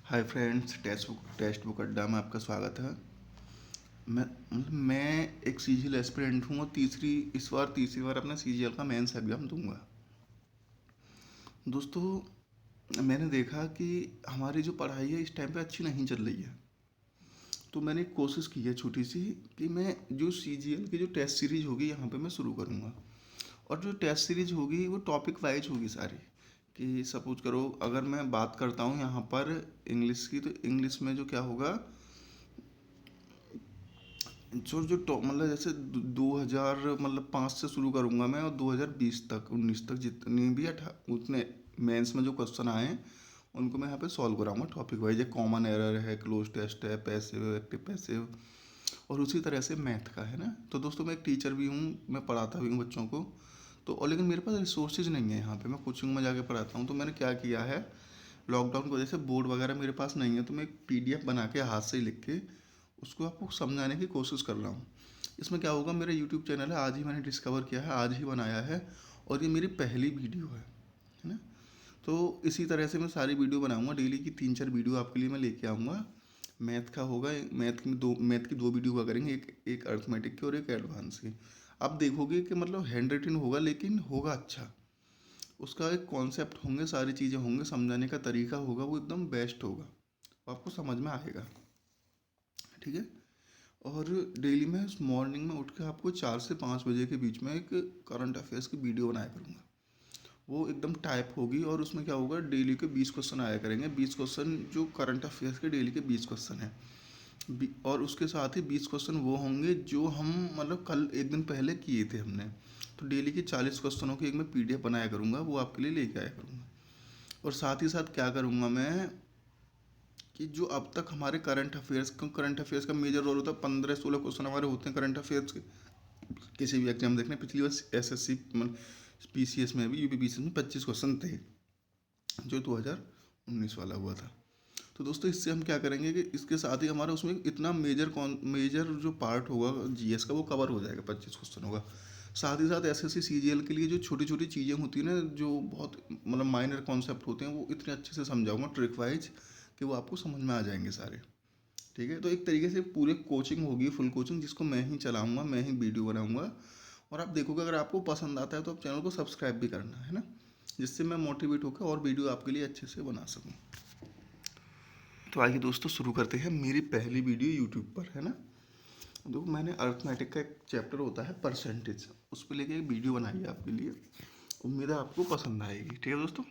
Hi friends, text book अड्डा में आपका स्वागत है। मैं एक सीजीएल एस्पिरेंट हूँ और तीसरी बार अपना सीजीएल का मेंस एग्ज़ाम दूंगा। दोस्तों, मैंने देखा कि हमारी जो पढ़ाई है इस टाइम पे अच्छी नहीं चल रही है। तो मैंने एक कोशिश की है छोटी सी कि मैं जो सीजीएल की जो टेस्ट सीरीज होगी यहाँ पे मैं शुरू करूँगा। और जो टेस्ट सीरीज होगी वो टॉपिक वाइज होगी सारी। कि सपोज करो, अगर मैं बात करता हूँ यहाँ पर इंग्लिश की, तो इंग्लिश में जो क्या होगा, जो जो टॉप मतलब जैसे 2000 मतलब 5 से शुरू करूँगा मैं, और 2020 तक 19 तक जितने भी उतने मेंस में जो क्वेश्चन आए हैं उनको मैं यहाँ पे सॉल्व कराऊंगा टॉपिक वाइज। कॉमन एरर है, क्लोज टेस्ट है, पैसिव एक्टिव पैसिव, और उसी तरह से मैथ का है ना। तो दोस्तों, मैं एक टीचर भी हूँ, मैं पढ़ाता भी हूँ बच्चों को। तो और लेकिन मेरे पास रिसोर्सेज नहीं है यहाँ पे, मैं कोचिंग में जाके पढ़ाता हूँ। तो मैंने क्या किया है, लॉकडाउन की वजह से बोर्ड वगैरह मेरे पास नहीं है, तो मैं एक पीडीएफ बना के हाथ से लिख के उसको आपको समझाने की कोशिश कर रहा हूँ। इसमें क्या होगा, मेरा यूट्यूब चैनल है, आज ही मैंने डिस्कवर किया है, आज ही बनाया है, और ये मेरी पहली वीडियो है ना। तो इसी तरह से मैं सारी वीडियो बनाऊंगा, डेली की 3-4 वीडियो आपके लिए मैं लेके आऊँगा। मैथ का होगा, मैथ की दो वीडियो का करेंगे, एक एक अर्थमेटिक की और एक एडवांस की। आप देखोगे कि मतलब हैंड रिटन होगा लेकिन होगा अच्छा। उसका एक कॉन्सेप्ट होंगे, सारी चीज़ें होंगे, समझाने का तरीका होगा, वो एकदम बेस्ट होगा, वो आपको समझ में आएगा। ठीक है। और डेली मैं मॉर्निंग में उठ के आपको 4 से 5 बजे के बीच में एक करंट अफेयर्स की वीडियो बनाया करूँगा। वो एकदम टाइप होगी, और उसमें क्या होगा, डेली के 20 क्वेश्चन आया करेंगे। 20 क्वेश्चन जो करंट अफेयर्स के डेली के 20 क्वेश्चन हैं। और उसके साथ ही 20 क्वेश्चन वो होंगे जो हम मतलब कल एक दिन पहले किए थे हमने। तो डेली के 40 क्वेश्चनों की एक मैं पीडीएफ बनाया करूँगा, वो आपके लिए लेके आया करूँगा। और साथ ही साथ क्या करूँगा मैं, कि जो अब तक हमारे करंट अफेयर्स का मेजर रोल होता है। 15-16 क्वेश्चन हमारे होते हैं करंट अफेयर्स के, किसी भी एग्जाम देखने। पिछली बार एसएससी पीसीएस में भी, यूपीपीसीएस में 25 क्वेश्चन थे, जो 2019 वाला हुआ था। तो दोस्तों, इससे हम क्या करेंगे कि इसके साथ ही हमारा उसमें इतना मेजर जो पार्ट होगा जीएस का, वो कवर हो जाएगा, 25 क्वेश्चन होगा। साथ ही साथ एसएससी सीजीएल के लिए जो छोटी छोटी चीज़ें होती हैं ना, जो बहुत मतलब माइनर कॉन्सेप्ट होते हैं, वो इतने अच्छे से समझाऊंगा ट्रिक वाइज कि वो आपको समझ में आ जाएंगे सारे। ठीक है। तो एक तरीके से पूरी कोचिंग होगी, फुल कोचिंग, जिसको मैं ही चलाऊंगा, मैं ही वीडियो बनाऊंगा। और आप देखोगे, अगर आपको पसंद आता है तो आप चैनल को सब्सक्राइब भी करना है ना, जिससे मैं मोटिवेट होकर और वीडियो आपके लिए अच्छे से बना सकूँ। तो आइए दोस्तों, शुरू करते हैं मेरी पहली वीडियो यूट्यूब पर, है ना। देखो, मैंने अर्थमेटिक का एक चैप्टर होता है परसेंटेज, उस पर लेके एक वीडियो बनाई है आपके लिए। उम्मीद है आपको पसंद आएगी। ठीक है दोस्तों,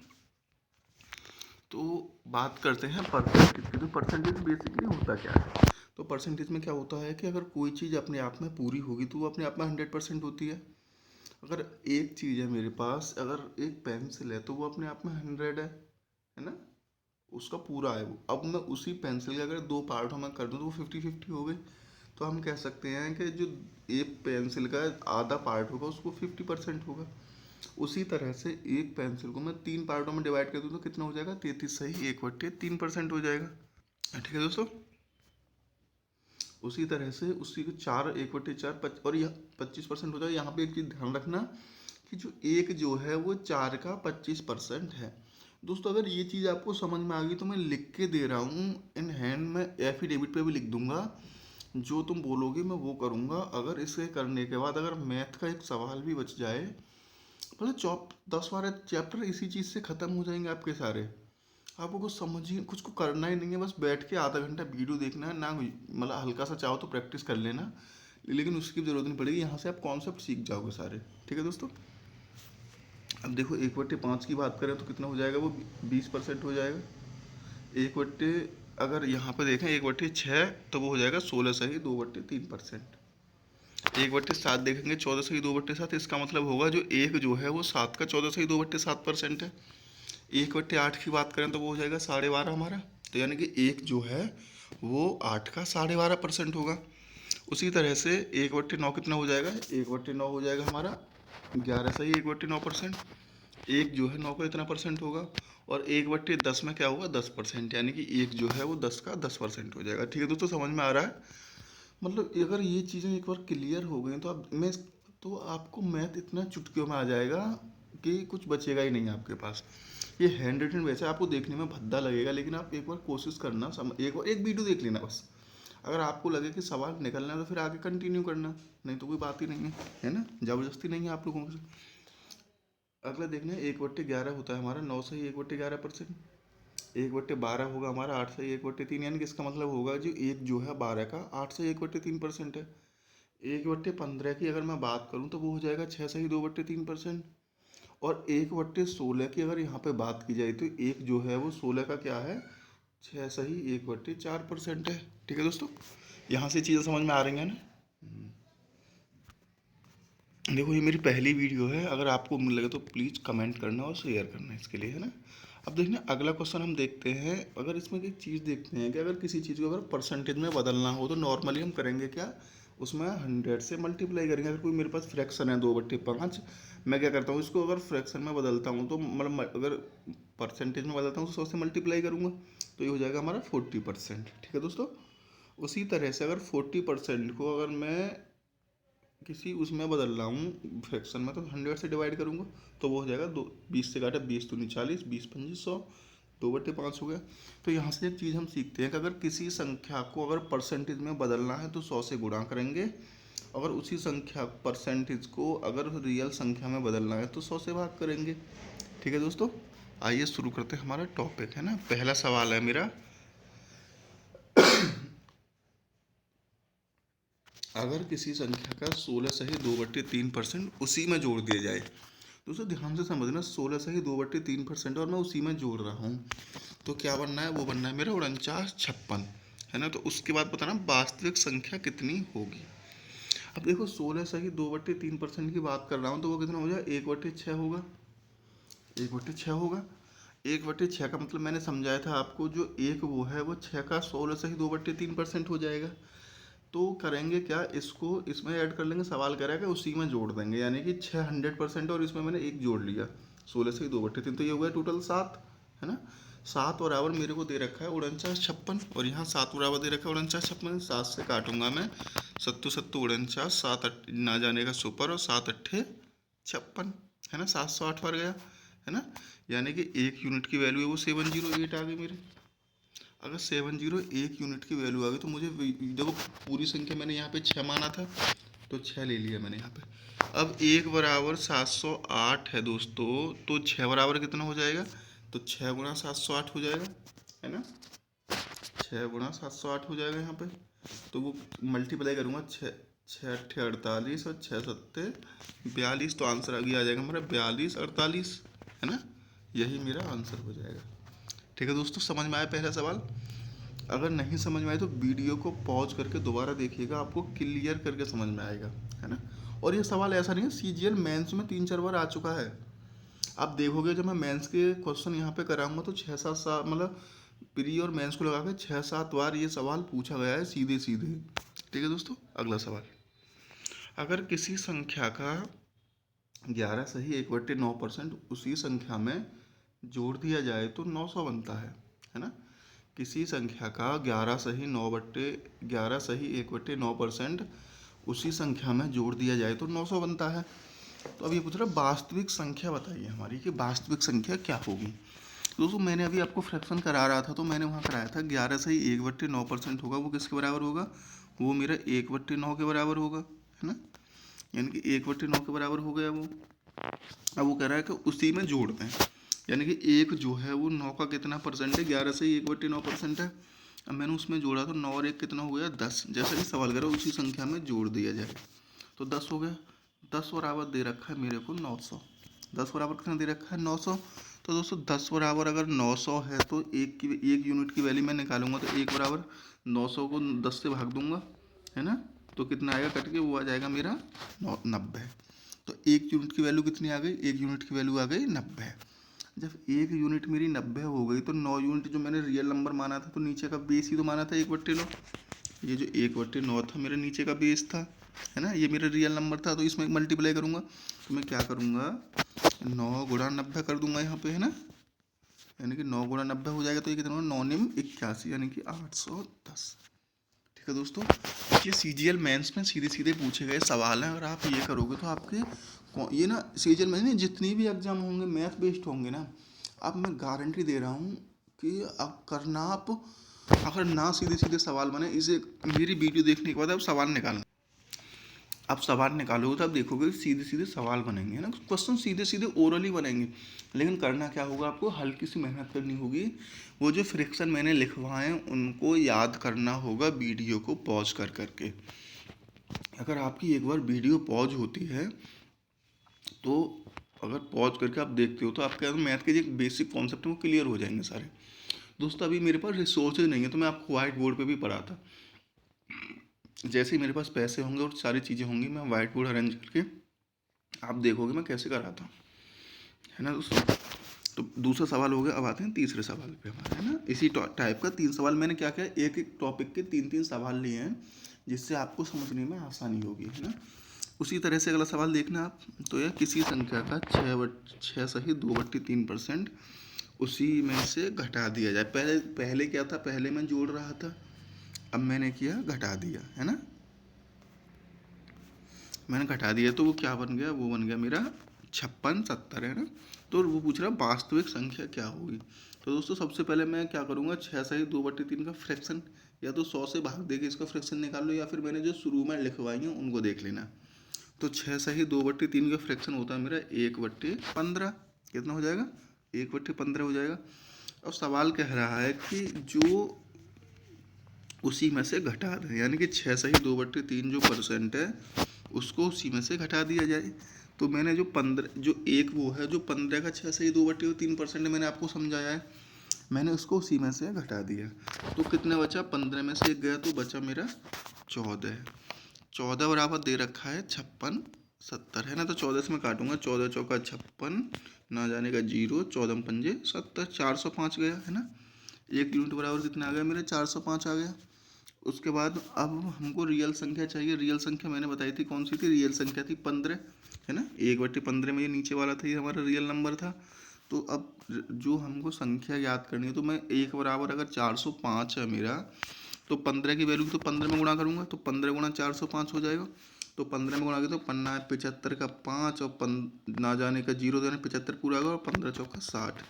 तो बात करते हैं परसेंटेज की। तो परसेंटेज बेसिकली होता क्या है। तो परसेंटेज में क्या होता है कि अगर कोई चीज़ अपने आप में पूरी होगी तो वो अपने आप में 100% होती है। अगर एक चीज़ है मेरे पास, अगर एक पेंसिल है, तो वो अपने आप में 100 है ना, उसका पूरा है वो। अब मैं उसी पेंसिल के अगर दो पार्टों में कर दूँ तो वो 50-50 हो गई। तो हम कह सकते हैं कि जो एक पेंसिल का आधा पार्ट होगा उसको 50% होगा। उसी तरह से एक पेंसिल को मैं 3 पार्टों में डिवाइड कर दूँ तो कितना हो जाएगा, 33 सही 1/3% हो जाएगा। ठीक है दोस्तों। उसी तरह से उसी को 4 1/4 और यह 25% हो जाएगा। यहाँ पे एक चीज़ ध्यान रखना कि जो एक जो है वो 4 का 25% है। दोस्तों, अगर ये चीज़ आपको समझ में आ गई तो मैं लिख के दे रहा हूँ इन हैंड, में एफिडेविट पे भी लिख दूंगा। जो तुम बोलोगे मैं वो करूँगा। अगर इसे करने के बाद अगर मैथ का एक सवाल भी बच जाए, मतलब 10-12 चैप्टर इसी चीज़ से ख़त्म हो जाएंगे आपके सारे। आपको कुछ समझिए, कुछ को करना ही नहीं है, बस बैठ के आधा घंटा वीडियो देखना है ना, मतलब हल्का सा चाहो तो प्रैक्टिस कर लेना, लेकिन उसकी ज़रूरत नहीं पड़ेगी। यहाँ से आप कॉन्सेप्ट सीख जाओगे सारे। ठीक है दोस्तों। अब देखो, 1/5 की बात करें तो कितना हो जाएगा, वो 20% हो जाएगा। एक बट्टे अगर यहाँ पे देखें 1/6, तो वो हो जाएगा 16 सही 2/3%। 1/7 देखेंगे 14 सही 2/7, इसका मतलब होगा जो एक जो है वो 7 का 14 सही 2/7% है। 1/8 की बात करें तो वो हो जाएगा 12.5 हमारा। तो यानी कि एक जो है वो 8 का 12.5% होगा। उसी तरह से 1/9 कितना हो जाएगा, 1/9 हो जाएगा हमारा 11 सही 1/9%। एक जो है 9 का इतना परसेंट होगा। और 1/10 में क्या होगा, 10%, यानी कि एक जो है वो 10 का 10% हो जाएगा। ठीक है दोस्तों, समझ में आ रहा है। मतलब अगर ये चीज़ें एक बार क्लियर हो गई तो आपको मैथ इतना चुटकियों में आ जाएगा कि कुछ बचेगा ही नहीं आपके पास। ये हैंड रिटन वैसे आपको देखने में भद्दा लगेगा, लेकिन आप एक बार कोशिश करना, एक बार एक वीडियो देख लेना बस। अगर आपको लगे कि सवाल निकलना है तो फिर आगे कंटिन्यू करना, नहीं तो कोई बात ही नहीं है ना, ज़बरदस्ती नहीं है आप लोगों से। अगला देखना है 1/11 होता है हमारा 9 सही 1/11%। 1/12 होगा हमारा 8 सही 1/3, यानी कि इसका मतलब होगा जो एक जो है 12 का 8 सही 1/3% है। 1/15 की अगर मैं बात करूँ तो वो हो जाएगा 6 सही 2/3%। और 1/16 की अगर यहाँ पे बात की जाए तो एक जो है वो 16 का क्या है, 6 सही 1/4% है। ठीक है दोस्तों, यहाँ से चीज़ें समझ में आ रही हैं ना। देखो ये मेरी पहली वीडियो है, अगर आपको मिल लगे तो प्लीज़ कमेंट करना और शेयर करना इसके लिए, है ना। अब देखना अगला क्वेश्चन हम देखते हैं। अगर इसमें एक चीज़ देखते हैं कि अगर किसी चीज़ को अगर परसेंटेज में बदलना हो तो नॉर्मली हम करेंगे क्या, उसमें 100 से मल्टीप्लाई करेंगे। अगर कोई मेरे पास फ्रैक्शन है 2/5, मैं क्या करता हूँ इसको अगर फ्रैक्शन में बदलता हूँ तो मतलब अगर परसेंटेज में बदलता हूँ तो 100 से मल्टीप्लाई करूँगा, तो ये हो जाएगा हमारा 40%। ठीक है दोस्तों, उसी तरह से अगर 40% को अगर मैं किसी उसमें बदल रहा हूँ फ्रैक्शन में तो 100 से डिवाइड करूँगा, तो वो हो जाएगा 20 से काटा 20 दूनी 40, 20×5 100, 2/5 हो गया। तो यहाँ से एक चीज़ हम सीखते हैं कि अगर किसी संख्या को अगर परसेंटेज में बदलना है तो 100 से गुणा करेंगे, अगर उसी संख्या परसेंटेज को अगर रियल संख्या में बदलना है तो 100 से भाग करेंगे। ठीक है दोस्तों, आइए शुरू करते हैं हमारा टॉपिक, है ना। पहला सवाल है मेरा, अगर किसी संख्या का 16 सही 2/3% उसी में जोड़ दिया जाए। दोस्तों ध्यान से समझना, 16 सही 2/3% और मैं उसी में जोड़ रहा हूँ, तो क्या बनना है, वो बनना है मेरा 4956, है ना। तो उसके बाद बताना वास्तविक संख्या कितनी होगी। अब देखो 16 सही 2/3% की बात कर रहा हूँ तो वो कितना हो जाए, 1/6 होगा। 1/6 होगा। 1/6 का मतलब मैंने समझाया था आपको, जो एक वो है वो 6 का 16 सही 2/3% हो जाएगा। तो करेंगे क्या, इसको इसमें ऐड कर लेंगे, सवाल कह रहा है कि उसी में जोड़ देंगे, यानी कि 6 100% और इसमें मैंने एक जोड़ लिया 16 से 2/3, तो ये हो गया टोटल 7, है ना। 7 बराबर मेरे को दे रखा है 4956, और यहाँ 7 बराबर दे रखा है 4956। 7 से काटूंगा मैं, 7 7 49, 7 ना जाने का सुपर, और 7 8 56, है ना। 708 पर गया, है ना। यानी कि एक यूनिट की वैल्यू है वो 708 आ गई मेरे। अगर 701 यूनिट की वैल्यू आ गई तो मुझे देखो पूरी संख्या मैंने यहाँ पे 6 माना था, तो 6 ले लिया मैंने यहाँ पे। अब 1 = 708 है दोस्तों, तो 6 बराबर कितना हो जाएगा, तो 6 × 708 हो जाएगा, है ना। 6 × 708 हो जाएगा यहाँ पे, तो वो मल्टीप्लाई करूँगा, 6 6 8 48 और 6 7 42, तो आंसर आगे आ जाएगा हमारा 42 48, है ना। यही मेरा आंसर हो जाएगा। ठीक है दोस्तों, समझ में आया पहला सवाल। अगर नहीं समझ में आए तो वीडियो को पॉज करके दोबारा देखिएगा, आपको क्लियर करके समझ में आएगा, है ना। और ये सवाल ऐसा नहीं है, सीजीएल मेंस में 3 4 बार आ चुका है। आप देखोगे जब मैं मेंस के क्वेश्चन यहाँ पे कराऊंगा तो 6 7 मतलब प्री और मेंस को लगा के 6 7 बार ये सवाल पूछा गया है सीधे सीधे। ठीक है दोस्तों, अगला सवाल, अगर किसी संख्या का 11 सही 1/9% उसी संख्या में जोड़ दिया जाए तो 900 बनता है ना। किसी संख्या का 11 सही 1/9% उसी संख्या में जोड़ दिया जाए तो 900 बनता है। तो अब ये पूछ रहा है वास्तविक संख्या बताइए हमारी, कि वास्तविक संख्या क्या होगी। दोस्तों मैंने अभी आपको फ्रैक्शन करा रहा था, तो मैंने वहाँ कराया था 11 सही 1/9% होगा, वो किसके बराबर होगा, वो मेरा 1/9 के बराबर होगा, है ना। यानी कि 1/9 के बराबर हो गया वो। अब वो कह रहा है कि उसी में जोड़ दें, यानी कि एक जो है वो 9 का कितना परसेंट है, 11 से 1/9% है। अब मैंने उसमें जोड़ा तो 9 और 1 कितना हो गया 10, जैसा कि सवाल करो उसी संख्या में जोड़ दिया जाए तो 10 हो गया। 10 बराबर दे रखा है मेरे को 900, 10 बराबर कितना दे रखा है 900। तो दोस्तों 10 बराबर अगर 900 है तो एक यूनिट की वैल्यू मैं निकालूंगा, तो 1 बराबर 900 को 10 से भाग दूंगा, है ना। तो कितना आएगा कट के, वो आ जाएगा मेरा 90। तो एक यूनिट की वैल्यू कितनी आ गई, एक यूनिट की वैल्यू आ गई 90। जब एक यूनिट मेरी 90 हो गई तो 9 यूनिट जो मैंने रियल नंबर माना था तो नीचे का बेस ही तो माना था 1/9। ये जो 1/9 था मेरे नीचे का बेस था, है ना, ये मेरा रियल नंबर था, तो इसमें मल्टीप्लाई करूँगा, तो मैं क्या करूँगा 9 × 90 कर दूंगा यहाँ पे, है ना। यानी कि 9 × 90 हो जाएगा, तो ये कितना होगा 9 9 81, यानी कि 810। ठीक है दोस्तों, ये सीजीएल मेंस में सीधे सीधे पूछे गए सवाल हैं। अगर आप ये करोगे तो आपके ये ना सीजीएल में नहीं, जितनी भी एग्जाम होंगे मैथ बेस्ड होंगे ना, अब मैं गारंटी दे रहा हूँ कि अब करना आप, अगर ना सीधे सीधे सवाल बने, इसे मेरी वीडियो देखने के बाद आप सवाल निकालना। आप सवाल निकालोगे तो आप देखोगे सीधे सीधे सवाल बनेंगे, है ना, क्वेश्चन सीधे सीधे ओरली बनेंगे। लेकिन करना क्या होगा, आपको हल्की सी मेहनत करनी होगी। वो जो फ्रिक्शन मैंने लिखवाए हैं उनको याद करना होगा वीडियो को पॉज कर करके। अगर आपकी एक बार वीडियो पॉज होती है तो अगर पॉज करके आप देखते हो तो आपके मैथ के जो बेसिक कॉन्सेप्ट हैं वो क्लियर हो जाएंगे सारे। दोस्तों अभी मेरे पास रिसोर्सेज नहीं है तो मैं आपको व्हाइट बोर्ड पे भी पढ़ाता। जैसे ही मेरे पास पैसे होंगे और सारी चीज़ें होंगी मैं व्हाइट बोर्ड अरेंज करके आप देखोगे मैं कैसे कराता हूँ, है ना दोस्तों। तो दूसरा सवाल हो गया, अब आते हैं तीसरे सवाल पे हमारे, है ना। इसी टाइप का 3 सवाल मैंने क्या किया, एक एक टॉपिक के 3-3 सवाल लिए हैं जिससे आपको समझने में आसानी होगी, है ना। उसी तरह से अगला सवाल देखना आप, तो यह किसी संख्या का 6/2/3% उसी में से घटा दिया जाए। पहले पहले क्या था, पहले मैं जोड़ रहा था, अब मैंने किया घटा दिया, है ना। मैंने घटा दिया तो वो क्या बन गया, वो बन गया मेरा 56/70, है ना। तो वो पूछ रहा वास्तविक संख्या क्या होगी। तो दोस्तों सबसे पहले मैं क्या करूँगा, 6/2/3 का फ्रैक्शन, या तो 100 से भाग दे के इसका फ्रैक्शन निकाल लो, या फिर मैंने जो शुरू में लिखवाई हैं उनको देख लेना। तो 6/2/3 का फ्रैक्शन होता है मेरा 1/15। कितना हो जाएगा, 1/15 हो जाएगा। और सवाल कह रहा है कि जो उसी में से घटा दें, यानी कि 6/2/3 जो परसेंट है उसको उसी में से घटा दिया जाए। तो मैंने जो 15, जो एक वो है जो 15 का 6/2/3% मैंने आपको समझाया है, मैंने उसको उसी में से घटा दिया। तो कितना बचा, 15 में से एक गया तो बचा मेरा 14। 14 बराबर दे रखा है 56/70, है ना। तो 14 से मैं काटूंगा, 14 चौका 56, ना जाने का 0, 14 पंजे 70, 405 गया, है ना। एक यूनिट बराबर कितना आ गया मेरा, 405 आ गया। उसके बाद अब हमको रियल संख्या चाहिए। रियल संख्या मैंने बताई थी कौन सी थी, रियल संख्या थी 15, है ना। 1/15 में ये नीचे वाला था, ये हमारा रियल नंबर था। तो अब जो हमको संख्या याद करनी है, तो मैं एक बराबर अगर 405 है मेरा, तो 15 की वैल्यू तो 15 में गुणा करूँगा, तो 15 गुणा 405 हो जाएगा। तो 15 में गुणा किया तो 75 का 5 और ना जाने का 0 देने 75 पूरा होगा, और 15 चौका 60,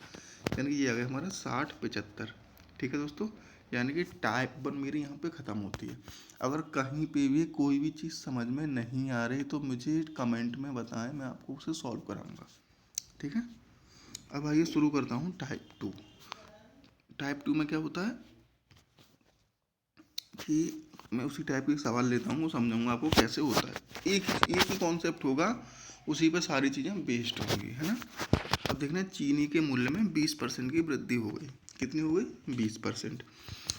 यानी कि ये आ गया हमारा 60/75। ठीक है दोस्तों, यानी कि टाइप 1 मेरी यहाँ पे ख़त्म होती है। अगर कहीं पे भी कोई भी चीज़ समझ में नहीं आ रही तो मुझे कमेंट में बताएं, मैं आपको उसे सॉल्व कराऊंगा। ठीक है, अब आइए शुरू करता हूँ टाइप 2। टाइप 2 में क्या होता है कि मैं उसी टाइप के सवाल लेता हूँ, समझाऊंगा आपको कैसे होता है। एक ही कॉन्सेप्ट होगा, उसी पे सारी चीज़ें बेस्ड होंगी, है ना। अब देखना, चीनी के मूल्य में 20% की वृद्धि हो गई। कितनी हो गई, 20%।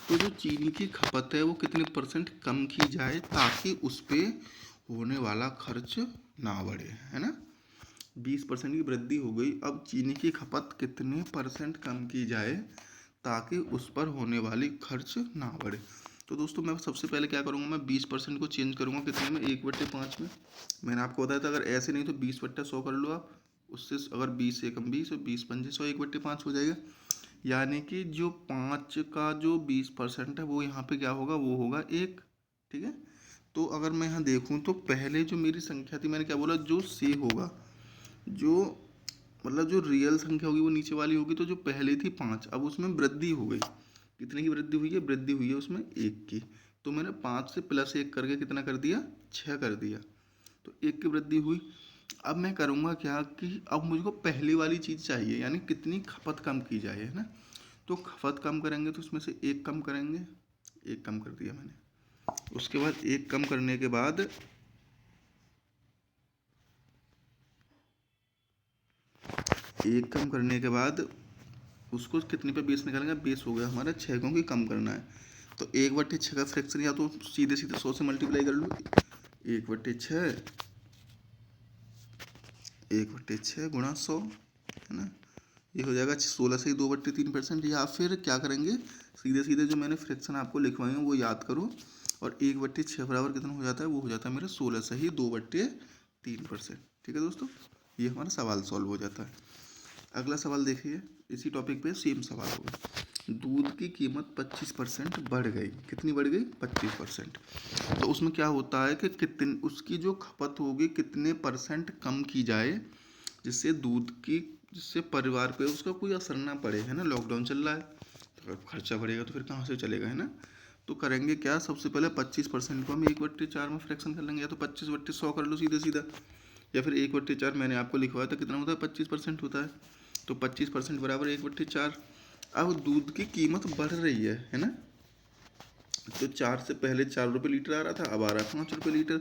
तो जो चीनी की खपत है वो कितने परसेंट कम की जाए ताकि उस पर होने वाला खर्च ना बढ़े, है ना। 20% की वृद्धि हो गई, अब चीनी की खपत कितने परसेंट कम की जाए ताकि उस पर होने वाली खर्च ना बढ़े। तो दोस्तों मैं सबसे पहले क्या करूँगा, मैं 20% को चेंज करूँगा कितने में, 1/5 में। मैंने आपको बताया था अगर ऐसे नहीं तो 20/100 कर लो आप। उससे अगर 20 से कम 20 और 20 पंजे 100, 1/5 हो जाएगा। यानी कि जो 5 का जो 20% है वो यहाँ पे क्या होगा, वो होगा 1। ठीक है, तो अगर मैं यहाँ देखूँ तो पहले जो मेरी संख्या थी, मैंने क्या बोला, जो से होगा, जो मतलब जो रियल संख्या होगी वो नीचे वाली होगी। तो जो पहले थी 5, अब उसमें वृद्धि हो गई। कितने की वृद्धि हुई है, वृद्धि हुई है उसमें 1 की। तो मैंने 5 से +1 करके कितना कर दिया, 6 कर दिया। तो 1 की वृद्धि हुई। अब मैं करूँगा क्या कि अब मुझको पहली वाली चीज़ चाहिए, यानी कितनी खपत कम की जाए, है ना। तो खपत कम करेंगे तो उसमें से 1 कम करेंगे, 1 कम कर दिया मैंने। उसके बाद 1 कम करने के बाद उसको कितने पे बेस निकालेंगे, बेस हो गया हमारा 6, क्योंकि कम करना है। तो 1/6 का फ्रैक्शन या तो सीधे सीधे 100 से मल्टीप्लाई कर लो, 1/6 1/6 गुणा 100, है ना। ये हो जाएगा 16 से ही 2/3%। या फिर क्या करेंगे, सीधे सीधे जो मैंने फ्रैक्शन आपको लिखवाए हैं वो याद करो, और 1/6 बराबर कितना हो जाता है, वो हो जाता है मेरा 16 से ही 2/3%। ठीक है दोस्तों, ये हमारा सवाल सॉल्व हो जाता है। अगला सवाल देखिए, इसी टॉपिक पे सेम सवाल होगा। दूध की कीमत 25% बढ़ गई। कितनी बढ़ गई, 25%। तो उसमें क्या होता है कि कितने उसकी जो खपत होगी कितने परसेंट कम की जाए जिससे दूध की जिससे परिवार पे उसका कोई असर ना पड़े, है ना। लॉकडाउन चल रहा है तो अगर खर्चा बढ़ेगा तो फिर कहाँ से चलेगा, है ना। तो करेंगे क्या, सबसे पहले 25% को हम 1/4 में फ्रैक्शन कर लेंगे, या तो 25/100 कर लो सीधे सीधा, या फिर 1/4 मैंने आपको लिखवाया था कितना होता है, 25% होता है। तो 25% बराबर 1/4। अब दूध की कीमत बढ़ रही है ना। तो 4 से पहले 4 रुपये लीटर आ रहा था, अब आ रहा है 5 रुपये लीटर।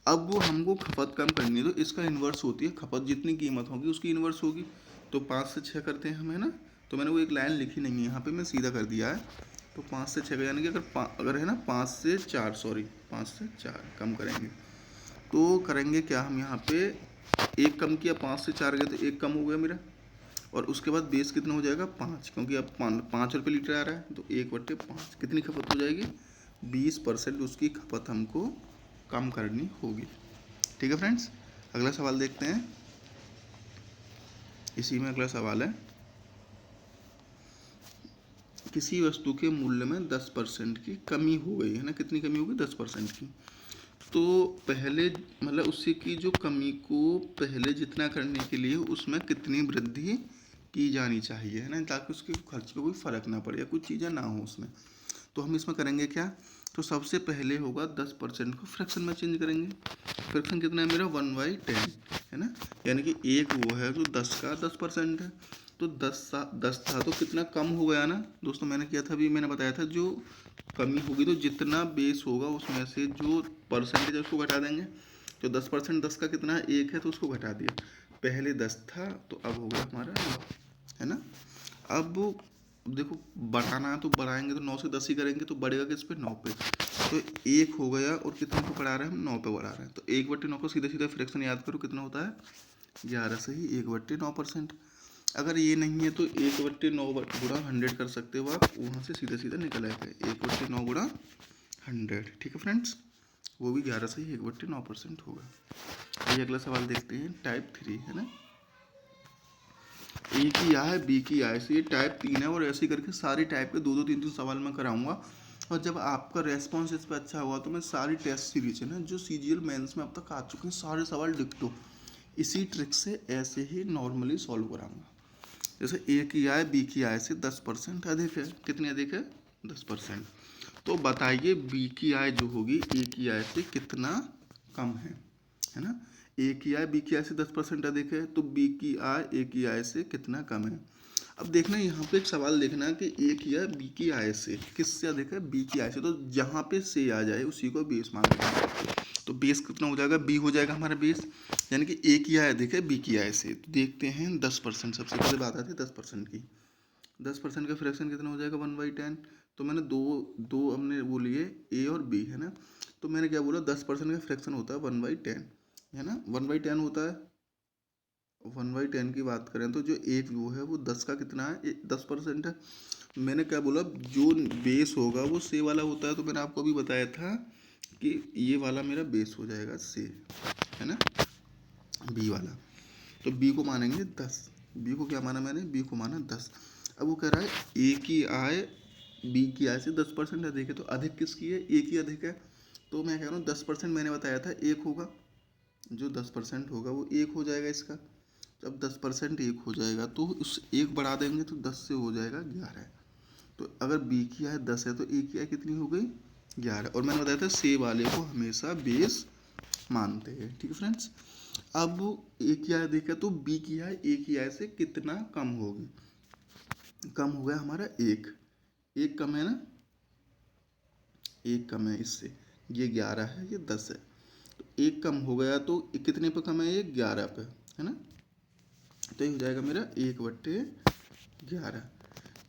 अब वो हमको खपत कम करनी है तो इसका इन्वर्स होती है, खपत जितनी कीमत होगी उसकी इन्वर्स होगी। तो 5 से 6 करते हैं हम, है ना। तो मैंने वो एक लाइन लिखी नहीं है यहाँ पे, मैं सीधा कर दिया है। तो 5 से 6 का यानी कि अगर है ना 5 से 4, सॉरी 5 से 4 कम करेंगे तो करेंगे क्या हम यहाँ पे, एक कम किया, 5 से 4 गए तो एक कम हो गया मेरा। और उसके बाद बेस कितना हो जाएगा 5, क्योंकि अब 5 रुपये लीटर आ रहा है तो 1/5 कितनी खपत हो जाएगी, 20% उसकी खपत हमको कम करनी होगी। ठीक है फ्रेंड्स, अगला सवाल देखते हैं। इसी में अगला सवाल है, किसी वस्तु के मूल्य में 10% की कमी हो गई, है ना। कितनी कमी होगी, 10% की। तो पहले मतलब उसी की जो कमी को पहले जितना करने के लिए उसमें कितनी वृद्धि की जानी चाहिए, है ना, ताकि उसके खर्च पे कोई फ़र्क ना पड़े या कुछ चीज़ें ना हो उसमें। तो हम इसमें करेंगे क्या, तो सबसे पहले होगा 10% को फ्रैक्शन में चेंज करेंगे। फ्रैक्शन कितना है मेरा, 1/10, है ना। यानी कि एक वो है जो 10 का 10% है। तो 10 था तो कितना कम हो गया ना दोस्तों, मैंने किया था अभी, मैंने बताया था जो कमी होगी तो जितना बेस होगा उसमें से जो परसेंटेज है उसको घटा देंगे। तो 10%, 10 का कितना है, एक है तो उसको घटा दिया। पहले 10 था तो अब हो गया हमारा 9, है ना। अब देखो बढ़ाना है तो बढ़ाएंगे तो 9 से 10 ही करेंगे तो बढ़ेगा किस पे, 9 पे। तो एक हो गया और कितने को बढ़ा रहे हैं हम, 9 पे बढ़ा रहे हैं। तो 1/9 को सीधा सीधा फ्रैक्शन याद करो कितना होता है, 11 से ही 1/9%। अगर ये नहीं है तो 1/9 गुणा 100 कर सकते हो आप, वहाँ से सीधा सीधा निकल आएगा 1/9 गुणा 100। ठीक है फ्रेंड्स, वो भी 11 से ही 1/9% होगा। आइए अगला सवाल देखते हैं, टाइप 3, है ना। ए की आ है, बी की आ है, ये टाइप 3 है। और ऐसे करके सारी टाइप के 2-2, 3-3 सवाल मैं कराऊंगा। और जब आपका रेस्पॉन्स इस पर अच्छा हुआ तो मैं सारी टेस्ट सीरीज है ना जो सीजीएल मेंस में अब तक आ चुके हैं सारे सवाल डिक्टो इसी ट्रिक से ऐसे ही नॉर्मली सॉल्व कराऊंगा। जैसे ए की आय बी की आय से 10% अधिक है, कितनी अधिक है, 10%। तो बताइए बी की आय जो होगी ए की आय से कितना कम है ना। ए की आय बी की आय से 10% अधिक है तो बी की आय ए की आय से कितना कम है। अब देखना यहाँ पे एक सवाल देखना कि ए की आय बी की आय से किससे अधिक है, बी की आय से। तो जहाँ पे से आ जाए उसी को बेस मान लेंगे। तो बेस कितना हो जाएगा, बी हो जाएगा हमारा बेस, यानी कि ए की आय अधिक है बी की आय से। तो देखते हैं 10%, सबसे पहले बात आती है 10% की। 10% का फ्रैक्शन कितना हो जाएगा, 1/10। तो मैंने दो दो हमने वो लिए ए और बी, है ना। तो मैंने क्या बोला, 10% का फ्रैक्शन होता है 1/10, है ना, 1/10 होता है। 1/10 की बात करें तो जो एक वो है वो 10 का कितना है, 10% है। मैंने क्या बोला, जो बेस होगा वो से वाला होता है। तो मैंने आपको अभी बताया था कि ये वाला मेरा बेस हो जाएगा से, है ना, बी वाला। तो बी को मानेंगे 10, बी को क्या माना मैंने, बी को माना 10। अब वो कह रहा है ए की आय बी की आय से 10% अधिक है। तो अधिक किसकी है, ए की अधिक है। तो मैं कह रहा हूँ 10% मैंने बताया था एक होगा, जो 10% होगा वो एक हो जाएगा इसका। जब 10% एक हो जाएगा तो उस एक बढ़ा देंगे तो 10 से हो जाएगा 11। तो अगर बी की आय 10 है तो ए की आय कितनी हो गई, 11। और मैंने बताया था से वाले को हमेशा बेस मानते हैं। ठीक है फ्रेंड्स, अब ए की आय देखा तो बी की आय ए की आय से कितना कम होगी, कम हो गया हमारा एक, एक कम है ना, एक कम है इससे, ये 11 है ये 10 है। तो एक कम हो गया तो कितने पे कम है, ये 11 पे, है ना। तो ये हो जाएगा मेरा 1/11।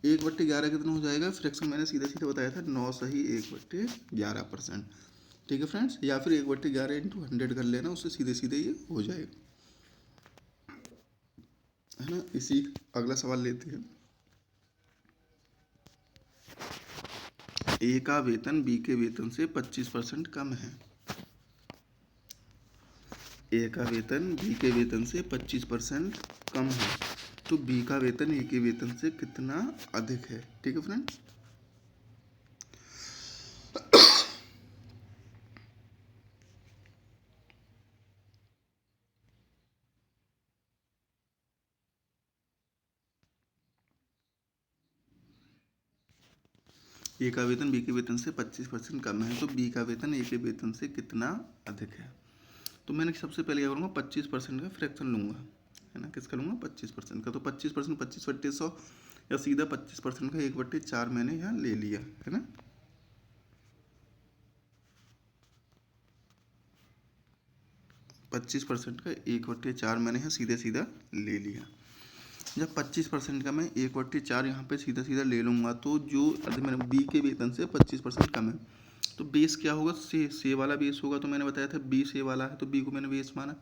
1/11 कितना हो जाएगा, फ्रैक्शन मैंने सीधा सीधा बताया था 9 सही 1/11%। ठीक है फ्रेंड्स, या फिर 1/11 इंटू 100 कर लेना, उससे सीधे सीधे ये हो जाएगा, है ना। इसी अगला सवाल लेते हैं। ए का वेतन बी के वेतन से 25% कम है। ए का वेतन बी के वेतन से 25% कम है। तो बी का वेतन ए के वेतन से कितना अधिक है। ठीक है फ्रेंड्स, ए का वेतन बी के वेतन से 25% कम है, तो बी का वेतन ए के वेतन से कितना अधिक है। तो मैंने सबसे पहले क्या करूँगा, 25% का फ्रैक्शन लूँगा, है ना। किसका लूँगा, 25% का। तो 25%, 25/100, या सीधा 25% का 1/4 मैंने यहाँ ले लिया, है ना। 25% का 1/4 मैंने यहाँ सीधे सीधा ले लिया। जब 25% का मैं 1/4 यहाँ पे सीधा सीधा ले लूँगा, तो जो अगर मैंने बी के वेतन से 25% कम है, तो बेस क्या होगा, से वाला बेस होगा। तो मैंने बताया था बी से वाला है, तो बी को मैंने बेस माना।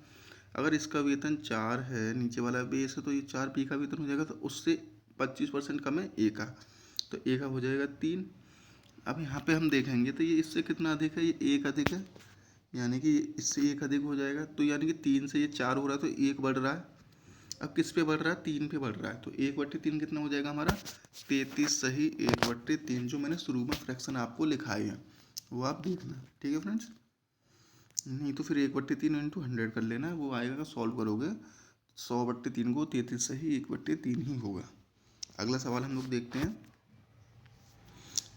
अगर इसका वेतन 4 है, नीचे वाला बेस है, तो ये 4 बी का वेतन हो जाएगा। तो उससे 25% कम है ए का, तो ए का हो जाएगा 3। अब यहाँ पे हम देखेंगे तो ये इससे कितना अधिक है, ये 1 अधिक है, यानी कि इससे 1 अधिक हो जाएगा। तो यानी कि 3 से ये 4 हो रहा है, तो 1 बढ़ रहा है। अब किस पे बढ़ रहा है, 3 पे बढ़ रहा है। तो 1/3 कितना हो जाएगा हमारा, 33 सही 1/3, जो मैंने शुरू में फ्रैक्शन आपको लिखाए हैं वो आप देखना, ठीक है फ्रेंड्स। नहीं तो फिर 1/3 इंटू 100 कर लेना, वो आएगा, सॉल्व करोगे 100/3 को 33 सही 1/3 ही होगा। अगला सवाल हम लोग देखते हैं।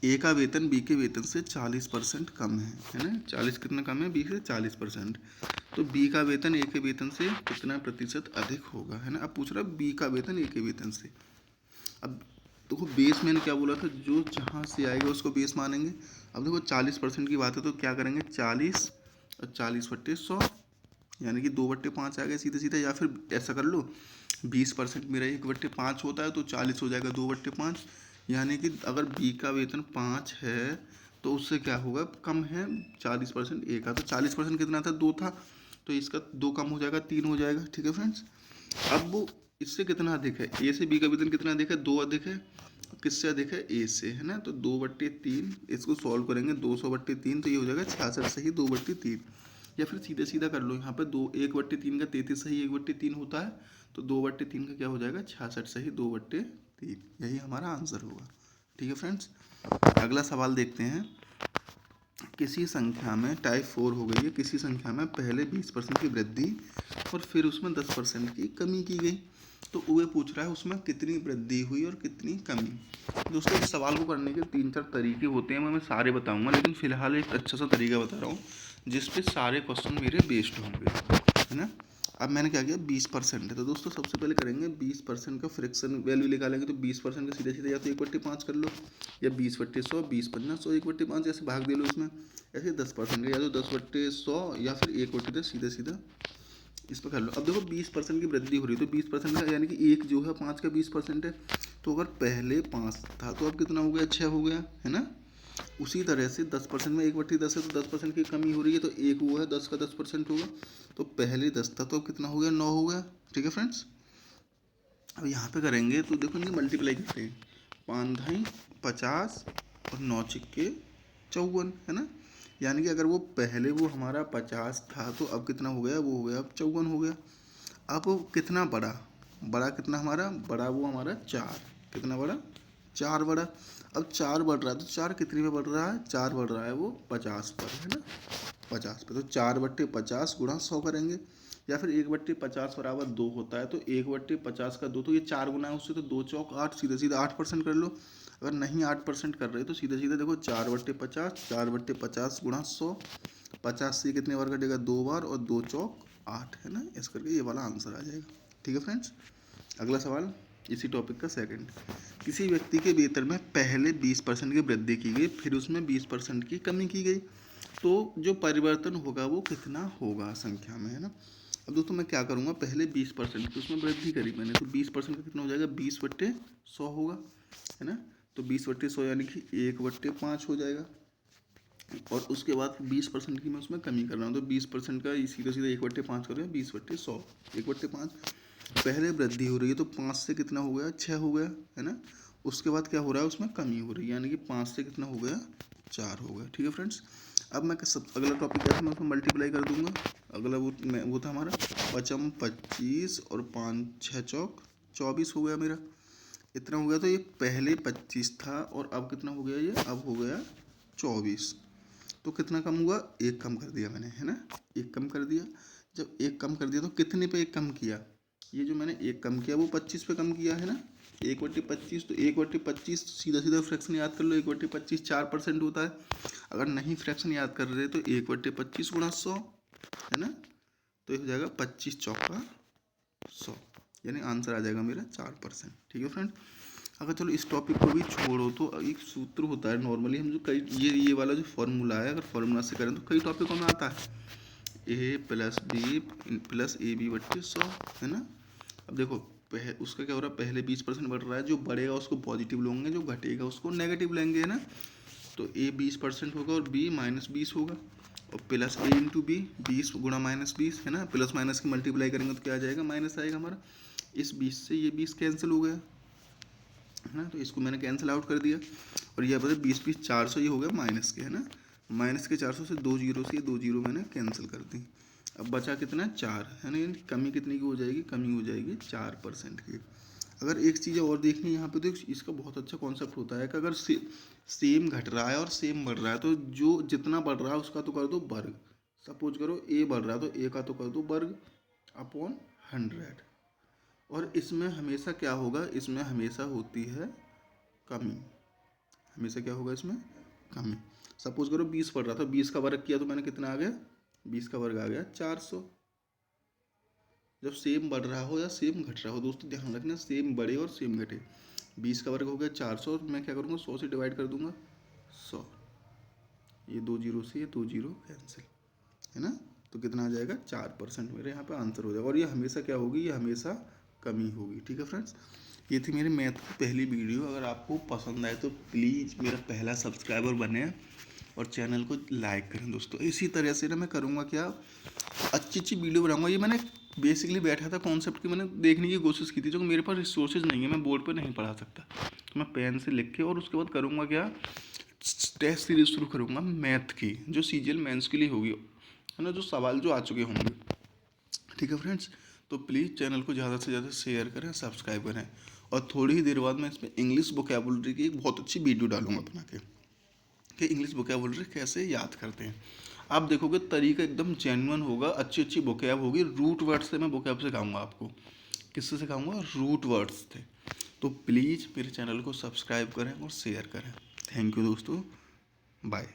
ए का वेतन बी के वेतन से 40% कम है ना। 40 कितना कम है, बी से 40%। तो बी का वेतन ए के वेतन से कितना प्रतिशत अधिक होगा, है ना। अब पूछ रहा है बी का वेतन ए के वेतन से। अब देखो बेस मैंने क्या बोला था, जो जहाँ से आएगा उसको बेस मानेंगे। अब देखो 40% की बात है, तो क्या करेंगे, 40 और 40/100, यानी कि 2/5 आ गया सीधे सीधे। या फिर ऐसा कर लो, 20% मेरा 1/5 होता है, तो 40 हो जाएगा 2/5, यानी कि अगर बी का वेतन 5 है तो उससे क्या होगा, कम है 40% ए का। तो 40% कितना था, 2 था, तो इसका 2 कम हो जाएगा, 3 हो जाएगा, ठीक है फ्रेंड्स। अब वो इससे कितना अधिक है, ए से बी का वेतन कितना अधिक है, 2 अधिक है। किससे अधिक है, ए से, है ना। तो 2/3, इसको सॉल्व करेंगे, 200/3, तो ये हो जाएगा 66 सही 2/3। या फिर सीधे सीधा कर लो, यहाँ पे 1/3 का 33 सही 1/3 होता है, तो 2/3 का क्या हो जाएगा, 66 सही 2/3। यही हमारा आंसर होगा, ठीक है फ्रेंड्स। अगला सवाल देखते हैं। किसी संख्या में टाइप 4 हो गई है, किसी संख्या में पहले 20% की वृद्धि और फिर उसमें 10% की कमी की गई। तो वो पूछ रहा है उसमें कितनी वृद्धि हुई और कितनी कमी। दोस्तों इस सवाल को करने के 3-4 तरीके होते हैं, मैं सारे बताऊंगा, लेकिन फिलहाल एक अच्छा सा तरीका बता रहा हूँ जिस पे सारे क्वेश्चन मेरे बेस्ड होंगे, है ना। अब मैंने क्या किया, 20% है, तो दोस्तों सबसे पहले करेंगे 20% का फ्रैक्शन वैल्यू निकालेंगे। तो 20% का सीधे सीधे या तो 1/5 कर लो, या 20/100, 20/50, 1/5 ऐसे भाग दे लो इसमें। ऐसे 10% का या तो 10/100 या फिर 1/10 सीधा सीधा इस पर कर लो। अब देखो 20% की वृद्धि हो रही है, तो 20% का यानी कि एक जो है 5 का 20% है। तो अगर पहले 5 था तो अब कितना हो गया, 6 हो गया, है ना। उसी तरह से 10% में 1/10 है, तो 10% की कमी हो रही है, तो एक हुआ है 10 का 10% होगा। तो पहले 10 था, तो अब कितना हो गया, 9 हो गया, ठीक है फ्रेंड्स। अब यहाँ पे करेंगे तो देखो इनकी मल्टीप्लाई करते हैं, 5×50 और 9×54, है ना। यानी कि अगर वो पहले वो हमारा 50 था, तो अब कितना हो गया, वो हो गया अब 54 हो गया। अब वो कितना बड़ा, बड़ा कितना हमारा, बड़ा वो हमारा 4, कितना बड़ा, 4 बड़ा। अब 4 बढ़ रहा है, तो 4 कितने में बढ़ रहा है, 4 बढ़ रहा है वो 50 पर, है ना, 50 पे। तो 4/50 गुणा 100 करेंगे, या फिर 1/50 बराबर 2 होता है, तो 1/50 का 2, तो ये 4 गुना है उससे, तो 2 चौक 8, सीधे सीधे 8% कर लो। अगर नहीं 8% कर रहे तो सीधे सीधे देखो 4/50, 4/50 गुणा 100, 50 से कितने बार कटेगा, 2 बार, और 2 चौक 8, है ना। इस करके ये वाला आंसर आ जाएगा, ठीक है फ्रेंड्स। अगला सवाल इसी टॉपिक का सेकंड। किसी व्यक्ति के वेतन में पहले 20% की वृद्धि की गई, फिर उसमें 20% की कमी की गई, तो जो परिवर्तन होगा वो कितना होगा संख्या में, है ना। अब दोस्तों मैं क्या करूँगा, पहले 20% की उसमें वृद्धि करी मैंने, तो 20% का कितना हो जाएगा, 20/100 होगा, है ना। तो 20/100 यानी कि 1/5 हो जाएगा। और उसके बाद 20% की मैं उसमें कमी कर रहा हूँ, तो 20% का सीधा सीधा 1/5 कर रहे हैं, 20/100, 1/5। पहले वृद्धि हो रही है, तो 5 से कितना हो गया, 6 हो गया, है ना। उसके बाद क्या हो रहा है, उसमें कमी हो रही है, यानी कि 5 से कितना हो गया, 4 हो गया, ठीक है फ्रेंड्स। अब मैं अगला टॉपिक क्या था, मैं उसमें मल्टीप्लाई कर दूंगा। अगला वो था हमारा 5×25 और 5×6 चौक 24 हो गया मेरा, इतना हो गया। तो ये पहले 25 था और अब कितना हो गया, ये अब हो गया 24। तो कितना कम हुआ, एक कम कर दिया मैंने, है ना, एक कम कर दिया। जब एक कम कर दिया तो कितने पे एक कम किया, ये जो मैंने एक कम किया वो 25 पे कम किया, है ना। 1/25, तो 1/25 सीधा सीधा फ्रैक्शन याद कर लो, 1/25 4% होता है। अगर नहीं फ्रैक्शन याद कर रहे तो 1/25 गुणा 100 है ना, तो ये हो जाएगा 25 चौका 100, यानी आंसर आ जाएगा मेरा 4%। ठीक है फ्रेंड। अगर चलो इस टॉपिक को भी छोड़ो तो एक सूत्र होता है नॉर्मली हम जो कई ये वाला जो फॉर्मूला है, अगर फॉर्मूला से करें तो कई टॉपिकों में आता है, a + b + ab/100 है ना। अब देखो उसका क्या हो रहा है, पहले 20% बढ़ रहा है, जो बढ़ेगा उसको पॉजिटिव लेंगे, जो घटेगा उसको नेगेटिव लेंगे, है ना। तो a 20% होगा और b -20 होगा, और प्लस a × b 20 गुणा -20 है ना, प्लस माइनस की मल्टीप्लाई करेंगे तो क्या आ जाएगा, माइनस आएगा हमारा। इस 20 से ये 20 कैंसिल हो गया है ना, तो इसको मैंने कैंसिल आउट कर दिया। और ये बता 20 400 ये हो गया माइनस के, है ना, माइनस के 400 से 2 जीरो से ये 2 जीरो मैंने कैंसिल कर दी। अब बचा कितना, 4 है ना, कमी कितनी की हो जाएगी, कमी हो जाएगी 4% की। अगर एक चीज़ और देखनी है यहाँ पे, तो इसका बहुत अच्छा कॉन्सेप्ट होता है कि अगर सेम घट रहा है और सेम बढ़ रहा है तो जो जितना बढ़ रहा है उसका तो कर दो वर्ग। सपोज करो ए बढ़ रहा है तो ए का तो कर दो वर्ग अपॉन 100। और इसमें हमेशा क्या होगा, इसमें हमेशा होती है कमी, हमेशा क्या होगा इसमें, कमी। सपोज करो 20 बढ़ रहा था, 20 का वर्ग किया तो मैंने कितना आ गया, 20 का वर्ग आ गया 400। जब सेम बढ़ रहा हो या सेम घट रहा हो, दोस्तों ध्यान रखना, सेम बढ़े और सेम घटे। 20 का वर्ग हो गया 400, और मैं क्या करूँगा 100 से डिवाइड कर दूंगा 100, ये 2 जीरो से ये 2 जीरो कैंसिल, है ना। तो कितना आ जाएगा, 4% मेरे यहाँ पे आंसर हो जाएगा। और ये हमेशा क्या होगी, ये हमेशा कमी होगी। ठीक है फ्रेंड्स, ये थी मेरी मैथ की पहली वीडियो। अगर आपको पसंद आए तो प्लीज़ मेरा पहला सब्सक्राइबर बने और चैनल को लाइक करें दोस्तों। इसी तरह से ना मैं करूँगा क्या, अच्छी अच्छी वीडियो बनाऊँगा। ये मैंने बेसिकली बैठा था कॉन्सेप्ट की मैंने देखने की कोशिश की थी, जो मेरे पास रिसोर्सेज नहीं है, मैं बोर्ड पर नहीं पढ़ा सकता, तो मैं पेन से लिख के और उसके बाद करूँगा क्या, टेस्ट सीरीज शुरू करूँगा मैथ की, जो CGL मेंस के लिए होगी, है ना, जो सवाल जो आ चुके होंगे। ठीक है फ्रेंड्स, तो प्लीज़ चैनल को ज़्यादा से ज़्यादा शेयर करें, सब्सक्राइब करें। और थोड़ी ही देर बाद मैं इसमें इंग्लिश वोकैबुलरी की एक बहुत अच्छी वीडियो डालूंगा बना के, कि इंग्लिश वोकैबुलरी कैसे याद करते हैं। आप देखोगे तरीका एकदम जेन्युइन होगा, अच्छी अच्छी वोकैब होगी। रूट वर्ड्स से मैं वोकैब सिखाऊंगा आपको। किससे सिखाऊंगा, रूट वर्ड्स थे। तो प्लीज़ मेरे चैनल को सब्सक्राइब करें और शेयर करें। थैंक यू दोस्तों, बाय।